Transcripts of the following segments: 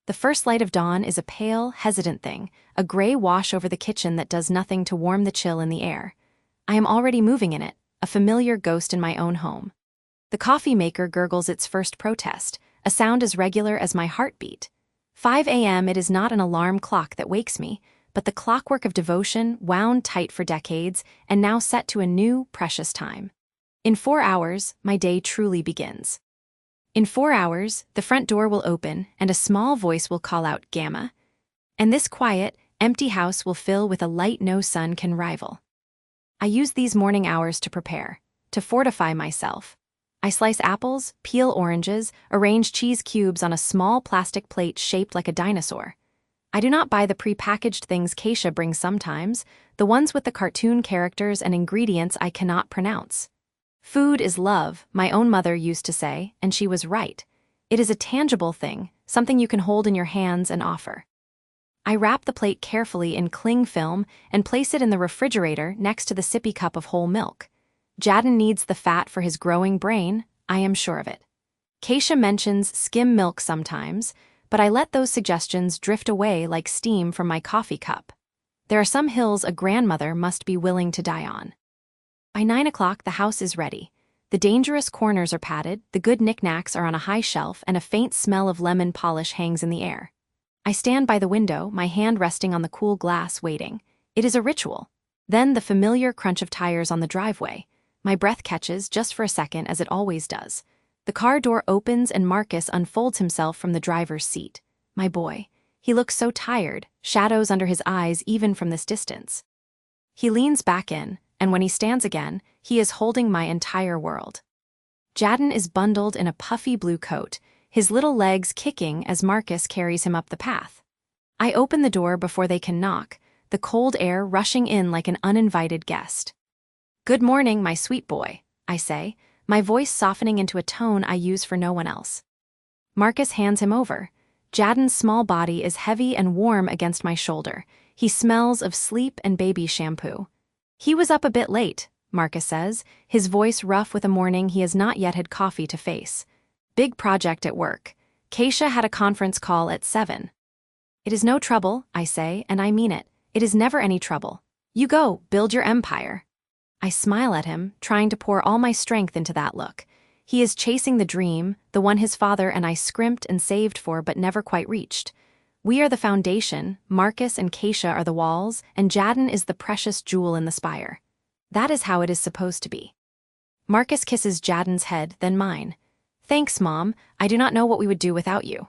The first light of dawn is a pale, hesitant thing, a gray wash over the kitchen that does nothing to warm the chill in the air. I am already moving in it, a familiar ghost in my own home. The coffee maker gurgles its first protest, a sound as regular as my heartbeat. 5 a.m. It is not an alarm clock that wakes me, but the clockwork of devotion wound tight for decades and now set to a new, precious time. In 4 hours, my day truly begins. In 4 hours, the front door will open and a small voice will call out "Gamma," and this quiet, empty house will fill with a light no sun can rival. I use these morning hours to prepare, to fortify myself. I slice apples, peel oranges, arrange cheese cubes on a small plastic plate shaped like a dinosaur. I do not buy the pre-packaged things Keisha brings sometimes, the ones with the cartoon characters and ingredients I cannot pronounce. Food is love, my own mother used to say, and she was right. It is a tangible thing, something you can hold in your hands and offer. I wrap the plate carefully in cling film and place it in the refrigerator next to the sippy cup of whole milk. Jadon needs the fat for his growing brain, I am sure of it. Keisha mentions skim milk sometimes, but I let those suggestions drift away like steam from my coffee cup. There are some hills a grandmother must be willing to die on. By 9 o'clock, the house is ready. The dangerous corners are patted, the good knickknacks are on a high shelf, and a faint smell of lemon polish hangs in the air. I stand by the window, my hand resting on the cool glass, waiting. It is a ritual. Then the familiar crunch of tires on the driveway. My breath catches, just for a second, as it always does. The car door opens and Marcus unfolds himself from the driver's seat. My boy. He looks so tired, shadows under his eyes even from this distance. He leans back in, and when he stands again, he is holding my entire world. Jadon is bundled in a puffy blue coat, his little legs kicking as Marcus carries him up the path. I open the door before they can knock, the cold air rushing in like an uninvited guest. "Good morning, my sweet boy," I say, my voice softening into a tone I use for no one else. Marcus hands him over. Jadon's small body is heavy and warm against my shoulder. He smells of sleep and baby shampoo. "He was up a bit late," Marcus says, his voice rough with a morning he has not yet had coffee to face. "Big project at work. Keisha had a conference call at 7. "It is no trouble," I say, and I mean it. It is never any trouble. You go, build your empire. I smile at him, trying to pour all my strength into that look. He is chasing the dream, the one his father and I scrimped and saved for but never quite reached. We are the foundation, Marcus and Keisha are the walls, and Jadon is the precious jewel in the spire. That is how it is supposed to be. Marcus kisses Jadon's head, then mine. "Thanks, Mom. I do not know what we would do without you."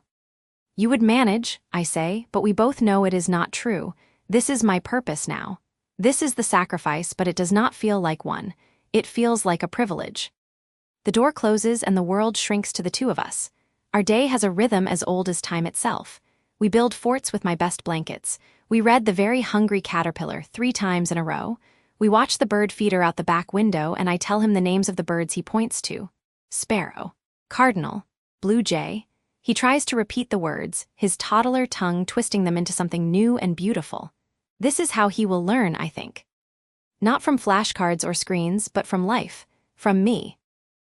"You would manage," I say, but we both know it is not true. This is my purpose now. This is the sacrifice, but it does not feel like one. It feels like a privilege. The door closes and the world shrinks to the two of us. Our day has a rhythm as old as time itself. We build forts with my best blankets. We read The Very Hungry Caterpillar 3 times in a row. We watch the bird feeder out the back window and I tell him the names of the birds he points to. Sparrow, cardinal, blue jay. He tries to repeat the words, his toddler tongue twisting them into something new and beautiful. This is how he will learn, I think. Not from flashcards or screens, but from life, from me.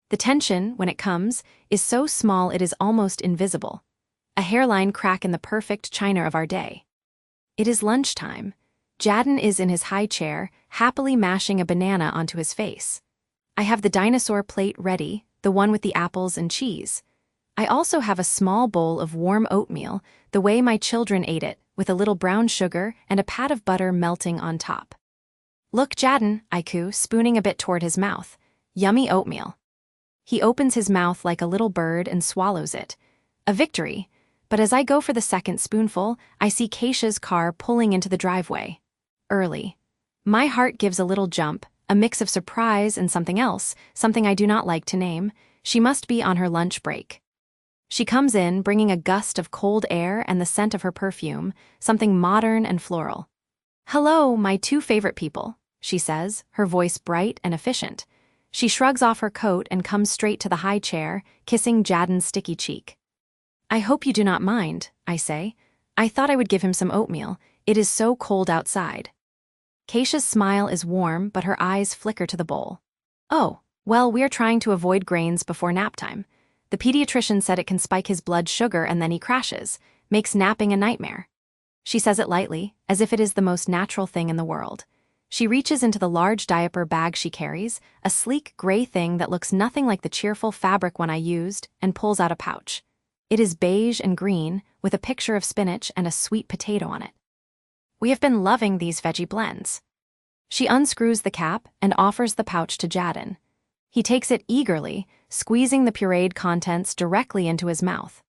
The tension, when it comes, is so small it is almost invisible. A hairline crack in the perfect china of our day. It is lunchtime. Jadon is in his high chair, happily mashing a banana onto his face. I have the dinosaur plate ready, the one with the apples and cheese. I also have a small bowl of warm oatmeal, the way my children ate it, with a little brown sugar and a pat of butter melting on top. "Look, Jadon," I coo, spooning a bit toward his mouth. "Yummy oatmeal." He opens his mouth like a little bird and swallows it. A victory, but as I go for the second spoonful, I see Keisha's car pulling into the driveway. Early. My heart gives a little jump, a mix of surprise and something else, something I do not like to name. She must be on her lunch break. She comes in, bringing a gust of cold air and the scent of her perfume, something modern and floral. "Hello, my 2 favorite people," she says, her voice bright and efficient. She shrugs off her coat and comes straight to the high chair, kissing Jadon's sticky cheek. "I hope you do not mind," I say. "I thought I would give him some oatmeal. It is so cold outside." Keisha's smile is warm, but her eyes flicker to the bowl. "Oh, well, we are trying to avoid grains before nap time. The pediatrician said it can spike his blood sugar and then he crashes. makes napping a nightmare. She says it lightly, as if it is the most natural thing in the world. She reaches into the large diaper bag she carries, a sleek gray thing that looks nothing like the cheerful fabric one I used, and pulls out a pouch. It is beige and green, with a picture of spinach and a sweet potato on it. We have been loving these veggie blends. She unscrews the cap and offers the pouch to Jadon. He takes it eagerly, squeezing the pureed contents directly into his mouth.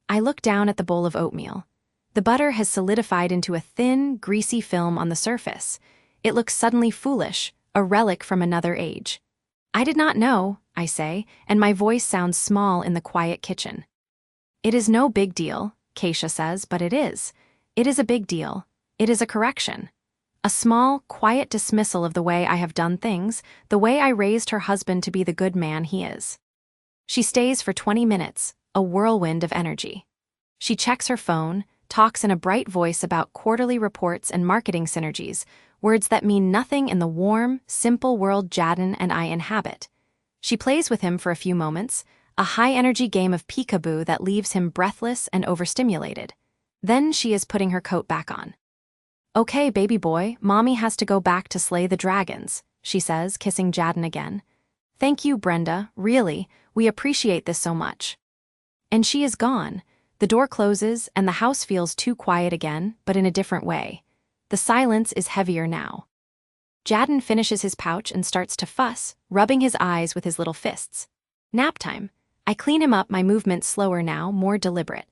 I look down at the bowl of oatmeal. The butter has solidified into a thin, greasy film on the surface. It looks suddenly foolish, a relic from another age. I did not know, I say, and my voice sounds small in the quiet kitchen. It is no big deal, Keisha says, but it is. It is a big deal. It is a correction. A small, quiet dismissal of the way I have done things, the way I raised her husband to be the good man he is. She stays for 20 minutes, a whirlwind of energy. She checks her phone, talks in a bright voice about quarterly reports and marketing synergies, words that mean nothing in the warm, simple world Jadon and I inhabit. She plays with him for a few moments, a high-energy game of peekaboo that leaves him breathless and overstimulated. Then she is putting her coat back on. "Okay, baby boy, mommy has to go back to slay the dragons," she says, kissing Jadon again. "Thank you, Brenda, really, we appreciate this so much." And she is gone. The door closes, and the house feels too quiet again, but in a different way. The silence is heavier now. Jadon finishes his pouch and starts to fuss, rubbing his eyes with his little fists. Nap time. I clean him up, my movements slower now, more deliberate.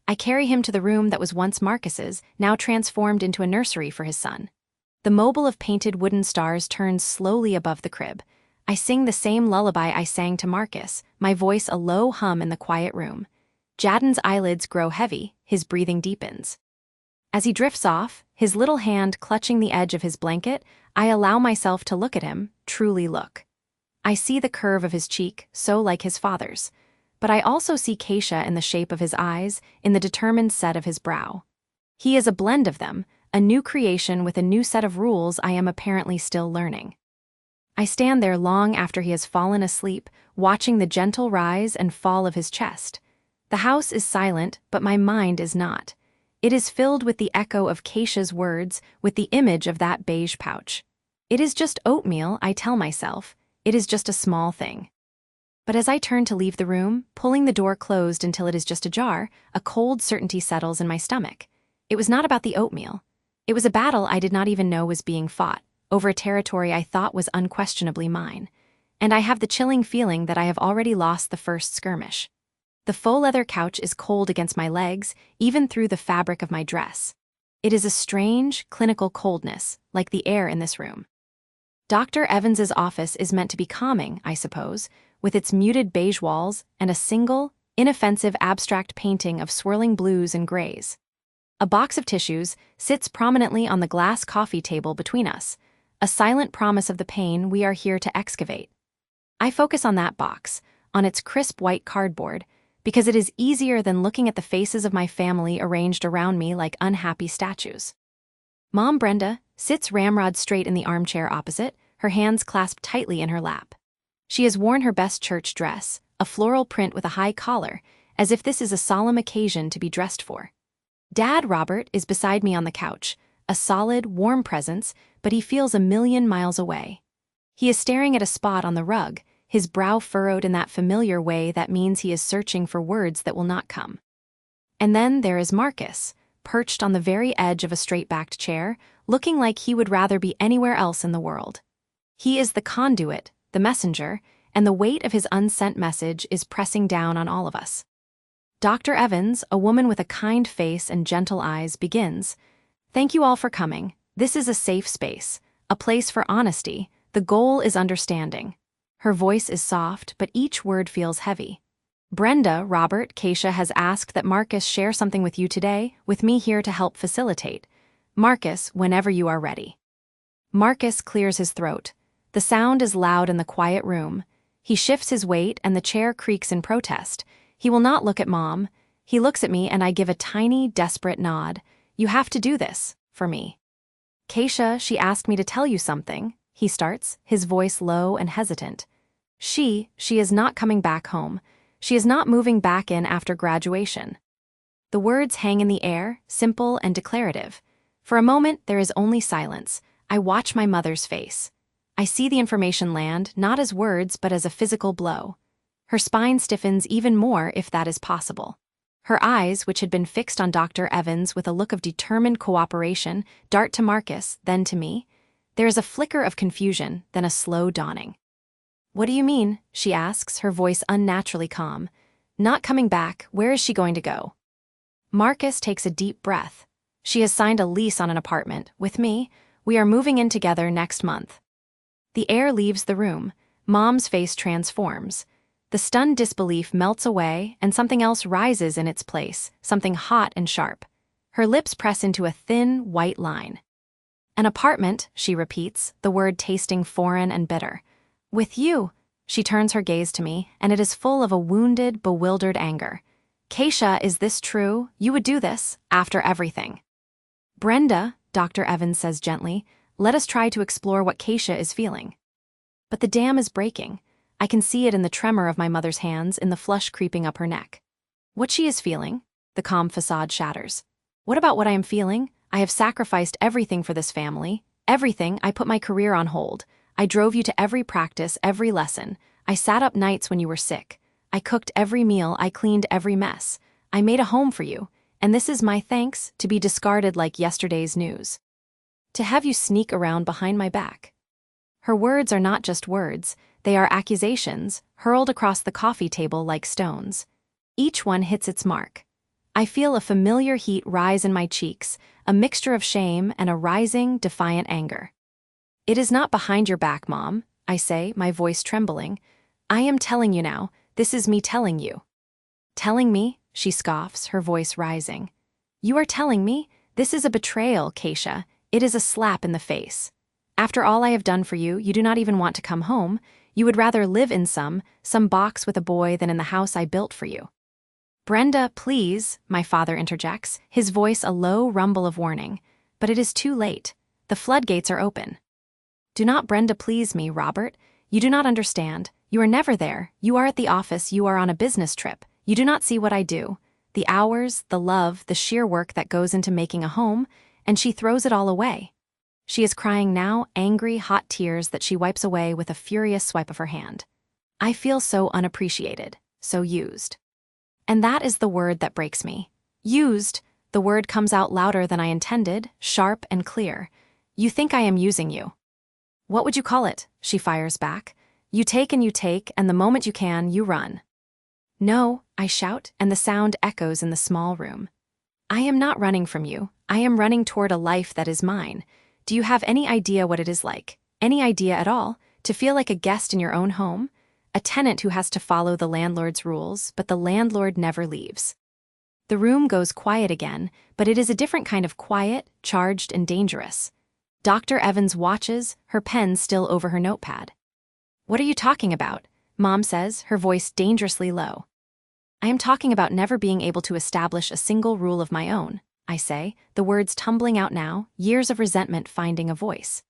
I carry him to the room that was once Marcus's, now transformed into a nursery for his son. The mobile of painted wooden stars turns slowly above the crib. I sing the same lullaby I sang to Marcus, my voice a low hum in the quiet room. Jadon's eyelids grow heavy, his breathing deepens. As he drifts off, his little hand clutching the edge of his blanket, I allow myself to look at him, truly look. I see the curve of his cheek, so like his father's. But I also see Keisha in the shape of his eyes, in the determined set of his brow. He is a blend of them, a new creation with a new set of rules I am apparently still learning. I stand there long after he has fallen asleep, watching the gentle rise and fall of his chest. The house is silent, but my mind is not. It is filled with the echo of Keisha's words, with the image of that beige pouch. It is just oatmeal, I tell myself. It is just a small thing. But as I turn to leave the room, pulling the door closed until it is just ajar, a cold certainty settles in my stomach. It was not about the oatmeal. It was a battle I did not even know was being fought, over a territory I thought was unquestionably mine. And I have the chilling feeling that I have already lost the first skirmish. The faux leather couch is cold against my legs, even through the fabric of my dress. It is a strange, clinical coldness, like the air in this room. Dr. Evans's office is meant to be calming, I suppose, with its muted beige walls and a single, inoffensive abstract painting of swirling blues and grays. A box of tissues sits prominently on the glass coffee table between us, a silent promise of the pain we are here to excavate. I focus on that box, on its crisp white cardboard, because it is easier than looking at the faces of my family arranged around me like unhappy statues. Mom Brenda sits ramrod straight in the armchair opposite, her hands clasped tightly in her lap. She has worn her best church dress, a floral print with a high collar, as if this is a solemn occasion to be dressed for. Dad Robert is beside me on the couch, a solid, warm presence, but he feels a million miles away. He is staring at a spot on the rug, his brow furrowed in that familiar way that means he is searching for words that will not come. And then there is Marcus, perched on the very edge of a straight-backed chair, looking like he would rather be anywhere else in the world. He is the conduit, the messenger, and the weight of his unsent message is pressing down on all of us. Dr. Evans, a woman with a kind face and gentle eyes, begins. "Thank you all for coming. This is a safe space, a place for honesty. The goal is understanding." Her voice is soft, but each word feels heavy. "Brenda, Robert, Keisha has asked that Marcus share something with you today, with me here to help facilitate. Marcus, whenever you are ready." Marcus clears his throat. The sound is loud in the quiet room. He shifts his weight and the chair creaks in protest. He will not look at Mom. He looks at me and I give a tiny, desperate nod. "You have to do this, for me." "Keisha, she asked me to tell you something," he starts, his voice low and hesitant. She is not coming back home. She is not moving back in after graduation." The words hang in the air, simple and declarative. For a moment, there is only silence. I watch my mother's face. I see the information land, not as words, but as a physical blow. Her spine stiffens even more if that is possible. Her eyes, which had been fixed on Dr. Evans with a look of determined cooperation, dart to Marcus, then to me. There is a flicker of confusion, then a slow dawning. "What do you mean?" she asks, her voice unnaturally calm. "Not coming back, where is she going to go?" Marcus takes a deep breath. "She has signed a lease on an apartment, with me. We are moving in together next month." The air leaves the room. Mom's face transforms. The stunned disbelief melts away, and something else rises in its place, something hot and sharp. Her lips press into a thin, white line. "An apartment," she repeats, the word tasting foreign and bitter. "With you." She turns her gaze to me, and it is full of a wounded, bewildered anger. "Keisha, is this true? You would do this, after everything." "Brenda," Dr. Evans says gently, "let us try to explore what Keisha is feeling." But the dam is breaking. I can see it in the tremor of my mother's hands, in the flush creeping up her neck. What she is feeling, the calm facade shatters. What about what I am feeling? I have sacrificed everything for this family. Everything. I put my career on hold. I drove you to every practice, every lesson. I sat up nights when you were sick. I cooked every meal. I cleaned every mess. I made a home for you. And this is my thanks, to be discarded like yesterday's news. To have you sneak around behind my back. Her words are not just words. They are accusations, hurled across the coffee table like stones. Each one hits its mark. I feel a familiar heat rise in my cheeks, a mixture of shame and a rising, defiant anger. "It is not behind your back, Mom," I say, my voice trembling. "I am telling you now. This is me telling you." "Telling me?" she scoffs, her voice rising. "You are telling me? This is a betrayal, Keisha. It is a slap in the face. After all I have done for you, you do not even want to come home. You would rather live in some box with a boy than in the house I built for you." "Brenda, please," my father interjects, his voice a low rumble of warning. But it is too late. The floodgates are open. "Do not Brenda please me, Robert. You do not understand. You are never there. You are at the office. You are on a business trip. You do not see what I do. The hours, the love, the sheer work that goes into making a home, and she throws it all away." She is crying now, angry, hot tears that she wipes away with a furious swipe of her hand. I feel so unappreciated, so used. And that is the word that breaks me. Used. The word comes out louder than I intended, sharp and clear. "You think I am using you." "What would you call it?" she fires back. You take, and the moment you can, you run." "No," I shout, and the sound echoes in the small room. "I am not running from you. I am running toward a life that is mine. Do you have any idea what it is like? Any idea at all? To feel like a guest in your own home? A tenant who has to follow the landlord's rules, but the landlord never leaves." The room goes quiet again, but it is a different kind of quiet, charged and dangerous. Dr. Evans watches, her pen still over her notepad. "What are you talking about?" Mom says, her voice dangerously low. "I am talking about never being able to establish a single rule of my own," I say, the words tumbling out now, years of resentment finding a voice.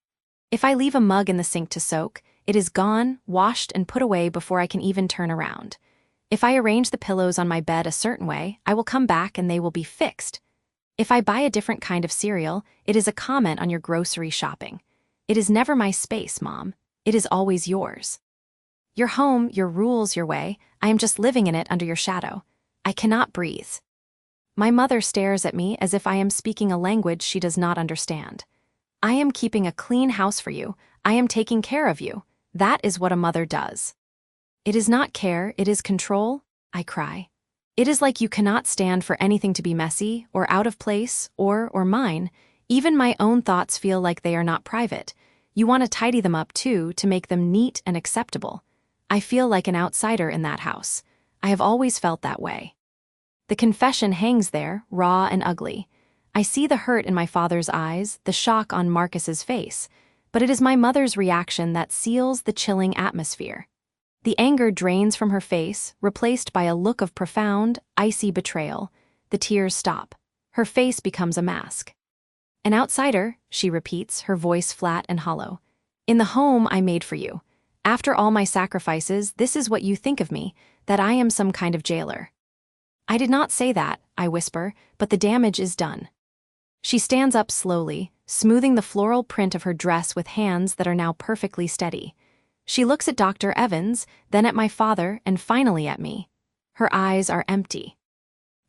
"If I leave a mug in the sink to soak, it is gone, washed and put away before I can even turn around. If I arrange the pillows on my bed a certain way, I will come back and they will be fixed. If I buy a different kind of cereal, it is a comment on your grocery shopping. It is never my space, Mom. It is always yours. Your home, your rules, your way, I am just living in it under your shadow. I cannot breathe." My mother stares at me as if I am speaking a language she does not understand. "I am keeping a clean house for you. I am taking care of you. That is what a mother does." "It is not care, it is control," I cry. "It is like you cannot stand for anything to be messy, or out of place, or mine. Even my own thoughts feel like they are not private. You want to tidy them up too, to make them neat and acceptable. I feel like an outsider in that house. I have always felt that way." The confession hangs there, raw and ugly. I see the hurt in my father's eyes, the shock on Marcus's face, but it is my mother's reaction that seals the chilling atmosphere. The anger drains from her face, replaced by a look of profound, icy betrayal. The tears stop. Her face becomes a mask. "An outsider," she repeats, her voice flat and hollow. "In the home I made for you. After all my sacrifices, this is what you think of me, that I am some kind of jailer." I did not say that, I whisper, but the damage is done. She stands up slowly, smoothing the floral print of her dress with hands that are now perfectly steady. She looks at Dr. Evans, then at my father, and finally at me. Her eyes are empty.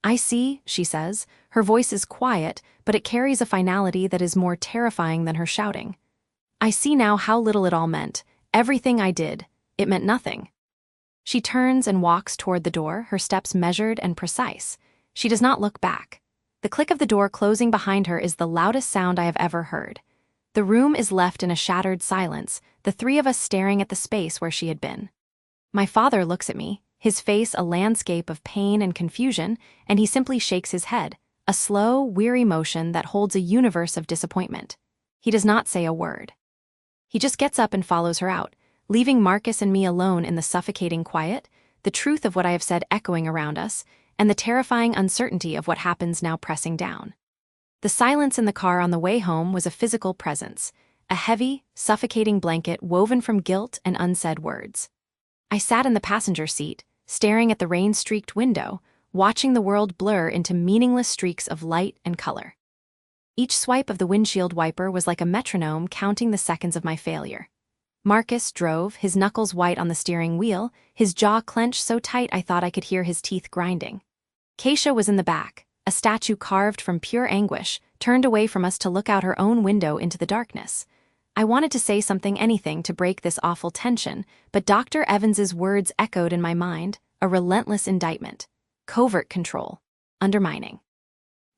I see, she says. Her voice is quiet, but it carries a finality that is more terrifying than her shouting. I see now how little it all meant. Everything I did, it meant nothing. She turns and walks toward the door, her steps measured and precise. She does not look back. The click of the door closing behind her is the loudest sound I have ever heard. The room is left in a shattered silence, the three of us staring at the space where she had been. My father looks at me, his face a landscape of pain and confusion, and he simply shakes his head, a slow, weary motion that holds a universe of disappointment. He does not say a word. He just gets up and follows her out, leaving Marcus and me alone in the suffocating quiet, the truth of what I have said echoing around us, and the terrifying uncertainty of what happens now pressing down. The silence in the car on the way home was a physical presence, a heavy, suffocating blanket woven from guilt and unsaid words. I sat in the passenger seat, staring at the rain-streaked window, watching the world blur into meaningless streaks of light and color. Each swipe of the windshield wiper was like a metronome counting the seconds of my failure. Marcus drove, his knuckles white on the steering wheel, his jaw clenched so tight I thought I could hear his teeth grinding. Keisha was in the back, a statue carved from pure anguish, turned away from us to look out her own window into the darkness. I wanted to say something, anything, to break this awful tension, but Dr. Evans's words echoed in my mind, a relentless indictment. Covert control. Undermining.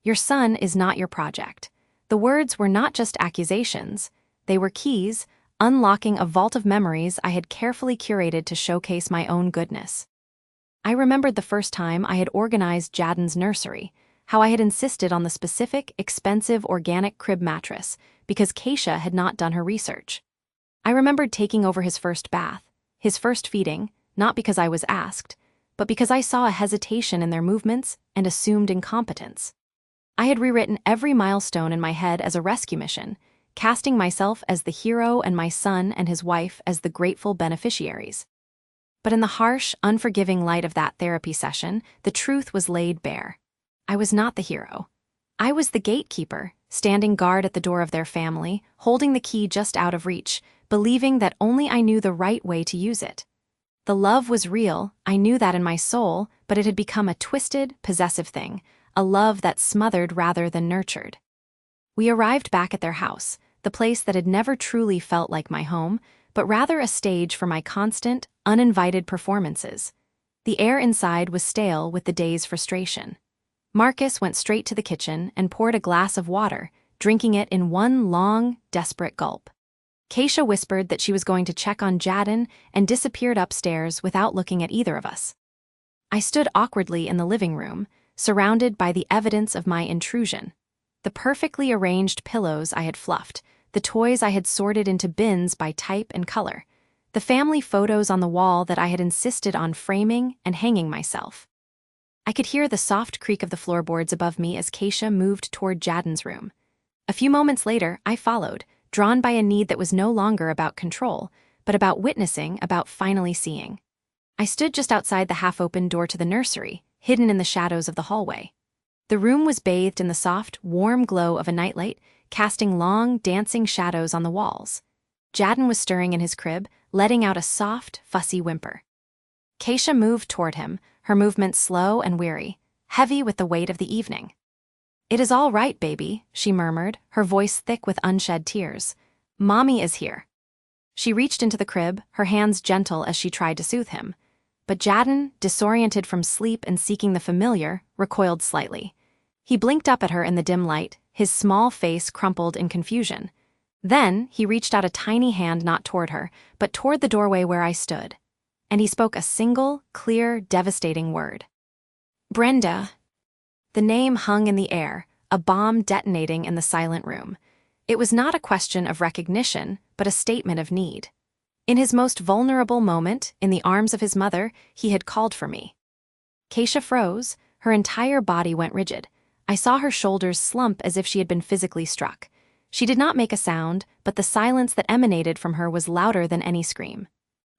Your son is not your project. The words were not just accusations. They were keys, unlocking a vault of memories I had carefully curated to showcase my own goodness. I remembered the first time I had organized Jadden's nursery, how I had insisted on the specific, expensive organic crib mattress, because Keisha had not done her research. I remembered taking over his first bath, his first feeding, not because I was asked, but because I saw a hesitation in their movements and assumed incompetence. I had rewritten every milestone in my head as a rescue mission, casting myself as the hero and my son and his wife as the grateful beneficiaries. But in the harsh, unforgiving light of that therapy session, the truth was laid bare. I was not the hero. I was the gatekeeper, standing guard at the door of their family, holding the key just out of reach, believing that only I knew the right way to use it. The love was real, I knew that in my soul, but it had become a twisted, possessive thing, a love that smothered rather than nurtured. We arrived back at their house, the place that had never truly felt like my home, but rather a stage for my constant, uninvited performances. The air inside was stale with the day's frustration. Marcus went straight to the kitchen and poured a glass of water, drinking it in one long, desperate gulp. Keisha whispered that she was going to check on Jadden and disappeared upstairs without looking at either of us. I stood awkwardly in the living room, surrounded by the evidence of my intrusion. The perfectly arranged pillows I had fluffed, the toys I had sorted into bins by type and color, the family photos on the wall that I had insisted on framing and hanging myself. I could hear the soft creak of the floorboards above me as Keisha moved toward Jadden's room. A few moments later, I followed, drawn by a need that was no longer about control, but about witnessing, about finally seeing. I stood just outside the half-open door to the nursery, hidden in the shadows of the hallway. The room was bathed in the soft, warm glow of a nightlight, casting long, dancing shadows on the walls. Jadden was stirring in his crib, letting out a soft, fussy whimper. Keisha moved toward him, her movements slow and weary, heavy with the weight of the evening. "It is all right, baby," she murmured, her voice thick with unshed tears. "Mommy is here." She reached into the crib, her hands gentle as she tried to soothe him. But Jadden, disoriented from sleep and seeking the familiar, recoiled slightly. He blinked up at her in the dim light, his small face crumpled in confusion. Then he reached out a tiny hand not toward her, but toward the doorway where I stood. And he spoke a single, clear, devastating word. "Brenda." The name hung in the air, a bomb detonating in the silent room. It was not a question of recognition, but a statement of need. In his most vulnerable moment, in the arms of his mother, he had called for me. Keisha froze, her entire body went rigid. I saw her shoulders slump as if she had been physically struck. She did not make a sound, but the silence that emanated from her was louder than any scream.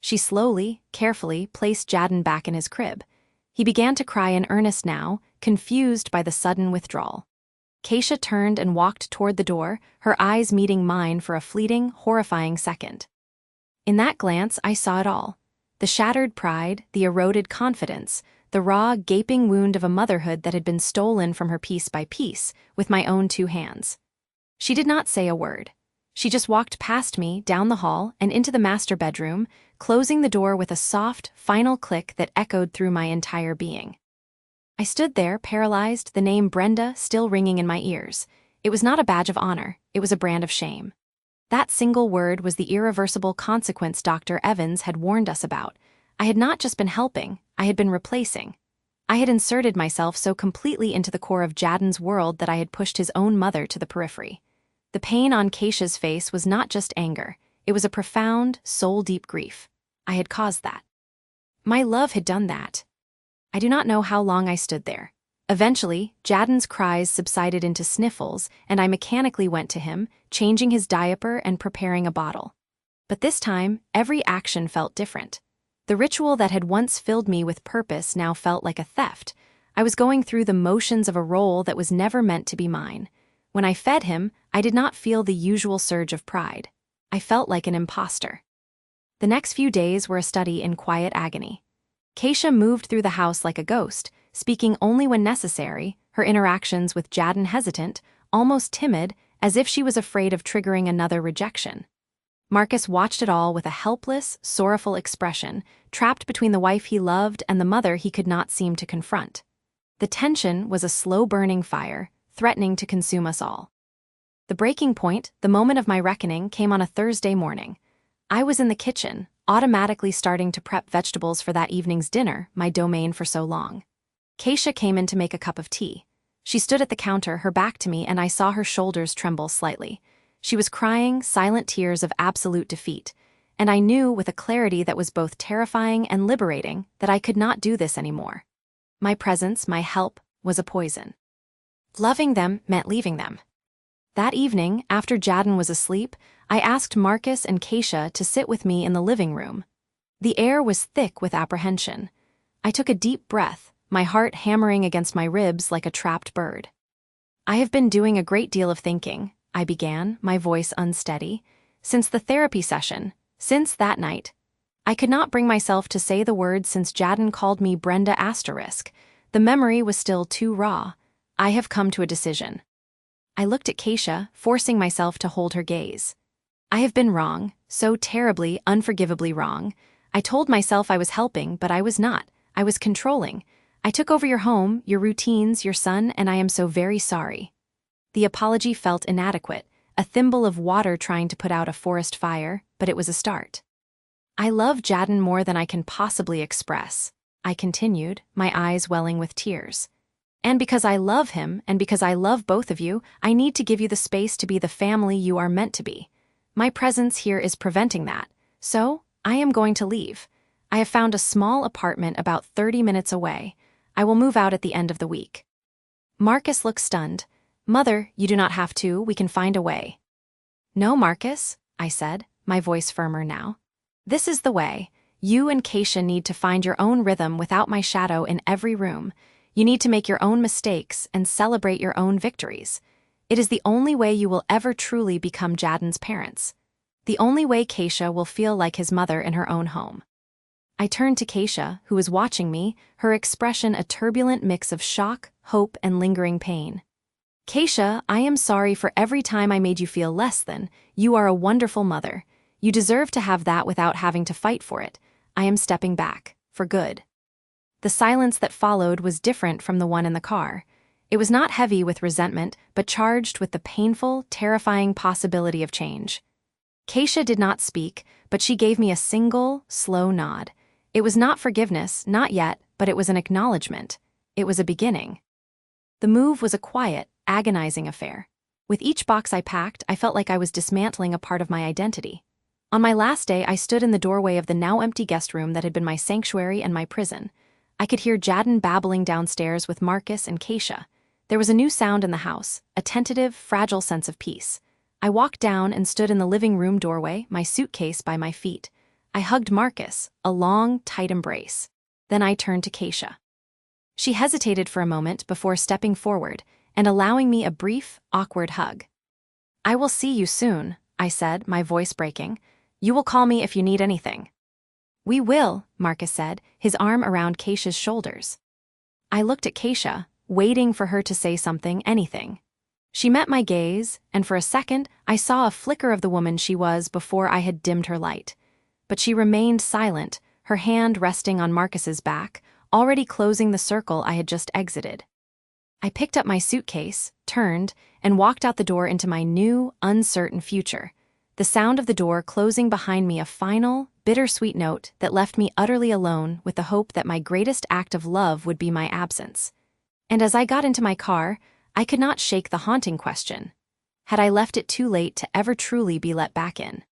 She slowly, carefully placed Jadden back in his crib. He began to cry in earnest now, confused by the sudden withdrawal. Keisha turned and walked toward the door, her eyes meeting mine for a fleeting, horrifying second. In that glance, I saw it all. The shattered pride, the eroded confidence, the raw, gaping wound of a motherhood that had been stolen from her piece by piece, with my own 2 hands. She did not say a word. She just walked past me, down the hall, and into the master bedroom, closing the door with a soft, final click that echoed through my entire being. I stood there, paralyzed, the name Brenda still ringing in my ears. It was not a badge of honor, it was a brand of shame. That single word was the irreversible consequence Dr. Evans had warned us about. I had not just been helping, I had been replacing. I had inserted myself so completely into the core of Jadden's world that I had pushed his own mother to the periphery. The pain on Keisha's face was not just anger, it was a profound, soul-deep grief. I had caused that. My love had done that. I do not know how long I stood there. Eventually, Jadden's cries subsided into sniffles, and I mechanically went to him, changing his diaper and preparing a bottle. But this time, every action felt different. The ritual that had once filled me with purpose now felt like a theft. I was going through the motions of a role that was never meant to be mine. When I fed him, I did not feel the usual surge of pride. I felt like an imposter. The next few days were a study in quiet agony. Keisha moved through the house like a ghost, speaking only when necessary, her interactions with Jadden hesitant, almost timid, as if she was afraid of triggering another rejection. Marcus watched it all with a helpless, sorrowful expression, trapped between the wife he loved and the mother he could not seem to confront. The tension was a slow-burning fire, threatening to consume us all. The breaking point, the moment of my reckoning, came on a Thursday morning. I was in the kitchen, automatically starting to prep vegetables for that evening's dinner, my domain for so long. Keisha came in to make a cup of tea. She stood at the counter, her back to me, and I saw her shoulders tremble slightly. She was crying silent tears of absolute defeat, and I knew with a clarity that was both terrifying and liberating that I could not do this anymore. My presence, my help, was a poison. Loving them meant leaving them. That evening, after Jadden was asleep, I asked Marcus and Keisha to sit with me in the living room. The air was thick with apprehension. I took a deep breath, my heart hammering against my ribs like a trapped bird. I have been doing a great deal of thinking, I began, my voice unsteady, since the therapy session, since that night. I could not bring myself to say the words since Jadden called me Brenda *. The memory was still too raw. I have come to a decision. I looked at Keisha, forcing myself to hold her gaze. I have been wrong, so terribly, unforgivably wrong. I told myself I was helping, but I was not. I was controlling. I took over your home, your routines, your son, and I am so very sorry. The apology felt inadequate, a thimble of water trying to put out a forest fire, but it was a start. I love Jadden more than I can possibly express, I continued, my eyes welling with tears. And because I love him, and because I love both of you, I need to give you the space to be the family you are meant to be. My presence here is preventing that, so I am going to leave. I have found a small apartment about 30 minutes away. I will move out at the end of the week. Marcus looked stunned. Mother, you do not have to, we can find a way. No, Marcus, I said, my voice firmer now. This is the way. You and Keisha need to find your own rhythm without my shadow in every room. You need to make your own mistakes and celebrate your own victories. It is the only way you will ever truly become Jadden's parents. The only way Keisha will feel like his mother in her own home. I turned to Keisha, who was watching me, her expression a turbulent mix of shock, hope, and lingering pain. Keisha, I am sorry for every time I made you feel less than. You are a wonderful mother. You deserve to have that without having to fight for it. I am stepping back, for good. The silence that followed was different from the one in the car. It was not heavy with resentment, but charged with the painful, terrifying possibility of change. Keisha did not speak, but she gave me a single, slow nod. It was not forgiveness, not yet, but it was an acknowledgement. It was a beginning. The move was a quiet, agonizing affair. With each box I packed, I felt like I was dismantling a part of my identity. On my last day, I stood in the doorway of the now-empty guest room that had been my sanctuary and my prison. I could hear Jadden babbling downstairs with Marcus and Keisha. There was a new sound in the house, a tentative, fragile sense of peace. I walked down and stood in the living room doorway, my suitcase by my feet. I hugged Marcus, a long, tight embrace. Then I turned to Keisha. She hesitated for a moment before stepping forward and allowing me a brief, awkward hug. "I will see you soon," I said, my voice breaking. "You will call me if you need anything." "We will," Marcus said, his arm around Keisha's shoulders. I looked at Keisha, waiting for her to say something, anything. She met my gaze, and for a second, I saw a flicker of the woman she was before I had dimmed her light. But she remained silent, her hand resting on Marcus's back, already closing the circle I had just exited. I picked up my suitcase, turned, and walked out the door into my new, uncertain future. The sound of the door closing behind me a final, bittersweet note that left me utterly alone with the hope that my greatest act of love would be my absence. And as I got into my car, I could not shake the haunting question. Had I left it too late to ever truly be let back in?